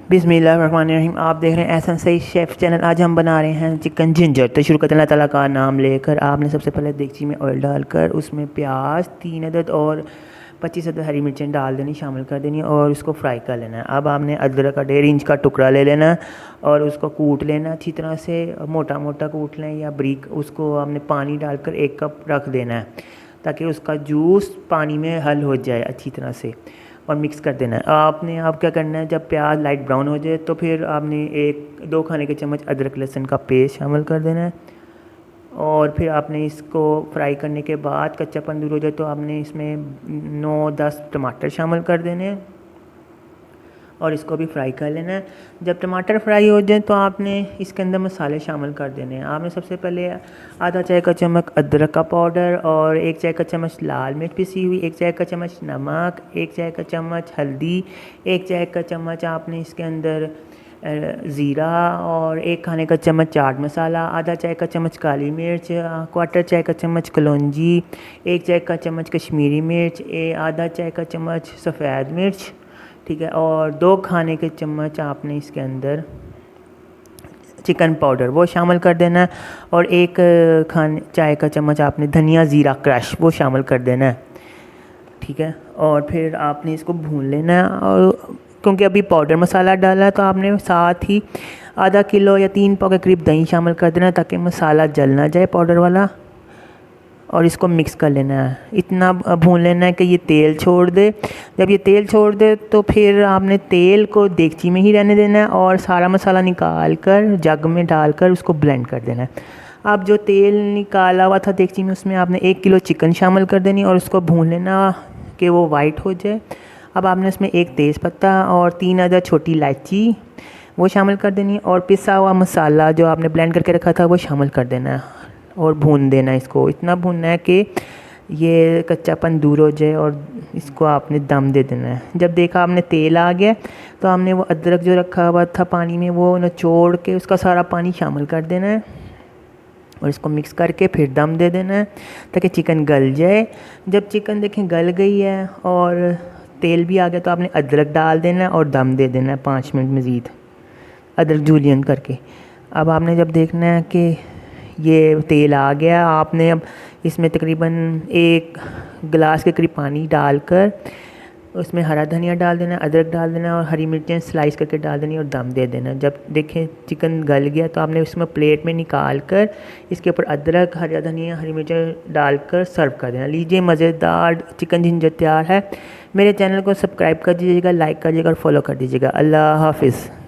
बिस्मिल्लाहिर्रहमानिर्रहीम। आप देख रहे हैं एहसन सईद शेफ़ चैनल। आज हम बना रहे हैं चिकन जिंजर। तो शुरू करते हैं अल्लाह ताला का नाम लेकर। आपने सबसे पहले देगची में ऑयल डालकर उसमें प्याज 3 अदद और 25 अदद हरी मिर्चें डाल देनी, शामिल कर देनी और उसको फ्राई कर लेना है। अब आपने अदरक का 1.5 इंच का टुकड़ा ले लेना है और उसको कूट लेना अच्छी तरह से, मोटा मोटा कूट लें या ब्रीक। उसको आपने पानी डालकर 1 कप रख देना है ताकि उसका जूस पानी में हल हो जाए अच्छी तरह से, और मिक्स कर देना है। आप क्या करना है, जब प्याज लाइट ब्राउन हो जाए तो फिर आपने 1-2 खाने के चम्मच अदरक लहसुन का पेस्ट शामिल कर देना है। और फिर आपने इसको फ्राई करने के बाद कच्चापन दूर हो जाए तो आपने इसमें 9-10 टमाटर शामिल कर देने हैं और इसको भी फ्राई कर लेना है। जब टमाटर फ्राई हो जाए तो आपने इसके अंदर मसाले शामिल कर देने हैं। आपने सबसे पहले आधा चाय का चम्मच अदरक का पाउडर और 1 चाय का चम्मच लाल मिर्च पिसी हुई, 1 चाय का चम्मच नमक, 1 चाय का चम्मच हल्दी, 1 चाय का चम्मच आपने इसके अंदर ज़ीरा और 1 खाने का चम्मच चाट मसाला, आधा चाय का चम्मच काली मिर्च, 1/4 चाय का चम्मच कलौंजी, 1 चाय का चम्मच कश्मीरी मिर्च, आधा चाय का चम्मच सफ़ेद मिर्च, ठीक है, और 2 खाने के चम्मच आपने इसके अंदर चिकन पाउडर वो शामिल कर देना है और 1 चाय का चम्मच आपने धनिया ज़ीरा क्रश वो शामिल कर देना है, ठीक है। और फिर आपने इसको भून लेना है, और क्योंकि अभी पाउडर मसाला डाला है तो आपने साथ ही आधा किलो या 3 पाव के करीब दही शामिल कर देना ताकि मसाला जल ना जाए पाउडर वाला, और इसको मिक्स कर लेना है। इतना भून लेना है कि ये तेल छोड़ दे। जब ये तेल छोड़ दे तो फिर आपने तेल को देगची में ही रहने देना है और सारा मसाला निकाल कर जग में डालकर उसको ब्लेंड कर देना है। अब जो तेल निकाला हुआ था देगची में उसमें आपने 1 किलो चिकन शामिल कर देनी और उसको भून लेना कि वो वाइट हो जाए। अब आपने इसमें 1 तेज़पत्ता और 3 अदद छोटी इलायची वो शामिल कर देनी और पिसा हुआ मसाला जो आपने ब्लेंड करके रखा था वो शामिल कर देना है और भून देना है। इसको इतना भूनना है कि ये कच्चापन दूर हो जाए और इसको आपने दम दे देना है। जब देखा आपने तेल आ गया तो हमने वो अदरक जो रखा हुआ था पानी में वो निचोड़ के उसका सारा पानी शामिल कर देना है और इसको मिक्स करके फिर दम दे देना है ताकि चिकन गल जाए। जब चिकन देखें गल गई है और तेल भी आ गया तो आपने अदरक डाल देना है और दम दे देना है 5 मिनट मज़ीद, अदरक जूलियन करके। अब आपने जब देखना है कि ये तेल आ गया, आपने अब इसमें तकरीबन 1 गिलास के करीब पानी डालकर उसमें हरा धनिया डाल देना, अदरक डाल देना और हरी मिर्चें स्लाइस करके डाल देनी और दम दे देना। जब देखें चिकन गल गया तो आपने उसमें प्लेट में निकाल कर इसके ऊपर अदरक, हरा धनिया, हरी मिर्चें डालकर सर्व कर देना। लीजिए, मज़ेदार चिकन जिंजर तैयार है। मेरे चैनल को सब्सक्राइब कर दीजिएगा, लाइक कर दीजिएगा और फॉलो कर दीजिएगा। अल्लाह हाफिज़।